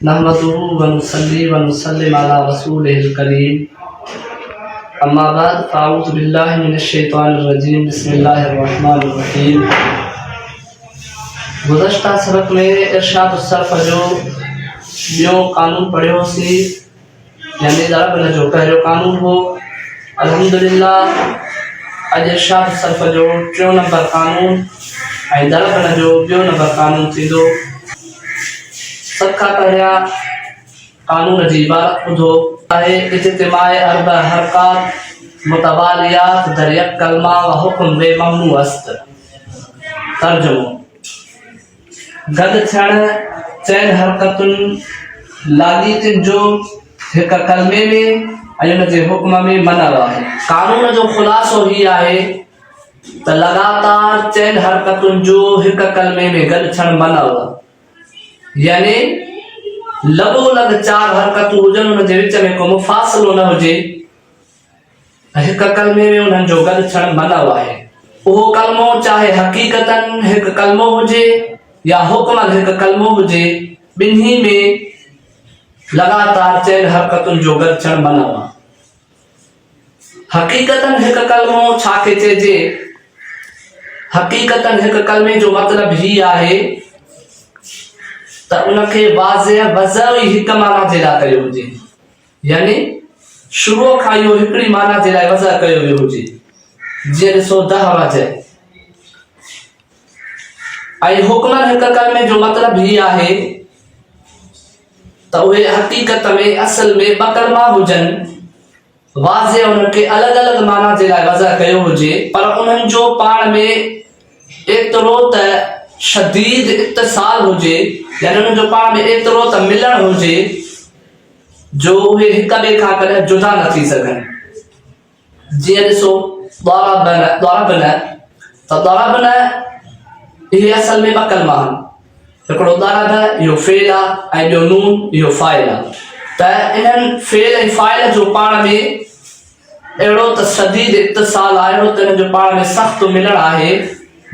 नहमदुहु व नुसल्ली व नुसल्लिम अला रसूलिहिल करीम। अम्मा बाद फ़अऊज़ु बिल्लाहि मिनश शैतानिर रजीम। बिस्मिल्लाहिर रहमानिर रहीम। गुज़श्ता सबक में इरशाद सर्फ़ जो ॿियो कानून पढ़ियो सी, यानी ज़रब न जो पहिरियों कानून हो। अल्हम्दुलिल्लाह अॼु इरशाद सर्फ़ जो 3 नंबर कानून ऐं ज़रब न जो 2 नंबर कानून थींदो। सब खां पहिरियां कानून जी इबारत ॿुधो आहे इज्तिमाए अर्बा हरकात मुतवालियात दरियक कलमा व हुक्म वे ममनू अस्त। तर्जुमो: गॾु थियण चइनि हरकतुनि लाॻीतियुनि जो हिक कलमे में ऐं उन जे हुक्म में मनल आहे। कानून जो ख़ुलासो ही आहे त लगातार चइनि हरकतुनि जो हिक कलमे में गॾु थियण मनल, यानी लॻोलॻ 4 हरकतूं हुजनि, उन जे विच में को मुफ़ासिलो न हुजे, हिक कलमे में उन्हनि जो गॾु थियण मनल आहे। उहो कलमो चाहे हक़ीक़तन हिकु कलमो हुजे या हुक्मन हिकु कलमो हुजे, ॿिन्ही में लगातार 4 हरकतुनि जो गॾु थियण मनल आहे। हक़ीक़तन हिकु कलमो छा खे चइजे? हक़ीक़तन हिकु कलमे जो मतिलब ही आहे त उनखे वाज़िह वज़ह हिक माना जे लाइ कयो हुजे, यानी शुरू खां इहो हिकिड़ी माना जे लाइ वज़ह कयो वियो हुजे। जीअं ॾिसो 10 वजह। ऐं हुक्मन हिक कलमे जो मतिलब ही आहे त उहे हक़ीक़त में असल में 2 कलमा हुजनि, वाज़िह उनखे अलॻि अलॻि माना जे लाइ वज़ह कयो हुजे, पर उन्हनि जो पाण में एतिरो त शदीद इत्तिसाल हुजे, यानी उन्हनि जो पाण में एतिरो त मिलण हुजे जो उहे हिक ॿिए खां कॾहिं जुदा न थी सघनि। जीअं ॾिसो ضربن त ضربن इहे असल में 2 कलमा आहिनि। हिकिड़ो ضرب इहो फ़ेल आहे ऐं ॿियो नून इहो फ़ाइल आहे। त इन्हनि फ़ेल ऐं फ़ाइल जो पाण में अहिड़ो त शदीद इत्तिसाल आहे, अहिड़ो त इन्हनि जो पाण में सख़्तु मिलण आहे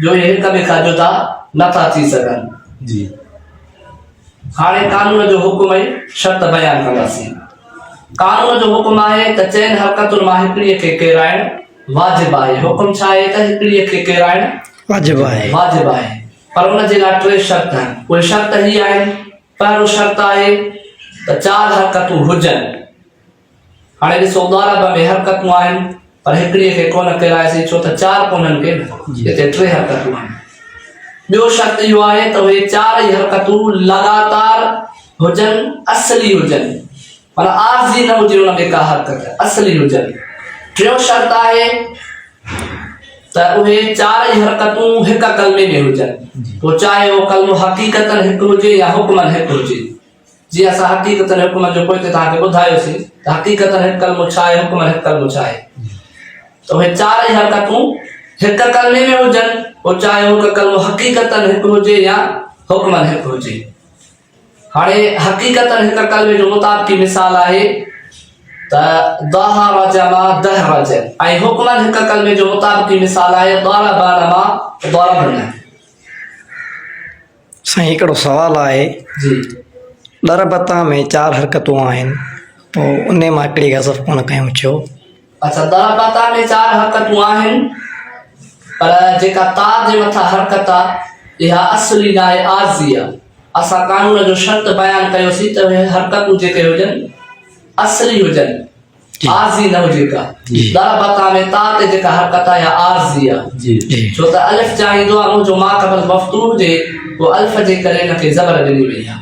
जो इहे हिक ॿिए खां जुदा नथा थी सघनि। जी। हाणे कानून जो हुकुम ऐं शर्त बयान कंदासीं। कानून जो हुकुम आहे त 4 हरकतुनि मां हिकिड़ीअ खे किराइण वाजिब आहे। हुकुम छा आहे त हिकिड़ीअ खे किराइण वाजिब आहे, पर उन जे लाइ 3 शर्त आहिनि। उहे शर्त ही आहिनि। पहिरियों शर्त आहे त 4 हरकतूं हुजनि। हाणे ॾिसो ضرب में हरकतूं आहिनि, पर हिकिड़ीअ खे कोन किराएसीं छो त 4 कोन्हनि के, हिते 3 हरकतूं आहिनि। ॿियो शर्त इहो आहे त उहे 4 ई हरकतूं लगातार हुजनि, असली हुजनि, माना आरज़ी न हुजे उन में का हरकत, असली हुजनि। टियों शर्त आहे त उहे 4 ई हरकतूं हिक कलमे में हुजनि, पोइ चाहे उहो कलमो हक़ीक़तन हिकु हुजे या हुक्मन हिकु हुजे। जीअं असां हक़ीक़तन हुक्मन जो पोइ तव्हांखे ॿुधायोसीं त हक़ीक़तन हिकु कलमो छा आहे, हुक्मन हिकु कलमो छा आहे। त उहे 4 ई हरकतूं हिक कलमे में हुजनि, पोइ चाहे उहो कलमो हक़ीक़तन हिकु हुजे या हुक्मन हिकु हुजे। हाणे हक़ीक़तन हिक कलमे जो मुताबिक़ी मिसाल आहे त दाह रजमा 10 रजम, ऐं हुक्मन हिक कलमे जो मुताबिक़ी मिसाल आहे ضربन मां ضربन। साईं हिकिड़ो सवाल आहे जी। ضربता में 4 हरकतूं आहिनि, पोइ उन मां हिकिड़ी हज़फ कोन कयूं छो? अच्छा, ضربता में 4 हरकतूं आहिनि, पर जेका ता जे मथां हरकत आहे इहा असली न आहे, आरज़ी आहे। असां कानून जो शर्त बयान कयोसीं त उहे हरकतूं जेके हुजनि असली हुजनि, आरज़ी न हुजे का। ضربता में ता ते जेका हरकत आहे इहा आरज़ी आहे, छो त अलिफ चाहींदो आहे मुंहिंजो मा क़बल मफ़्तूह हुजे, पोइ अल्फ जे करे हिनखे ज़बर ॾिनी वई आहे।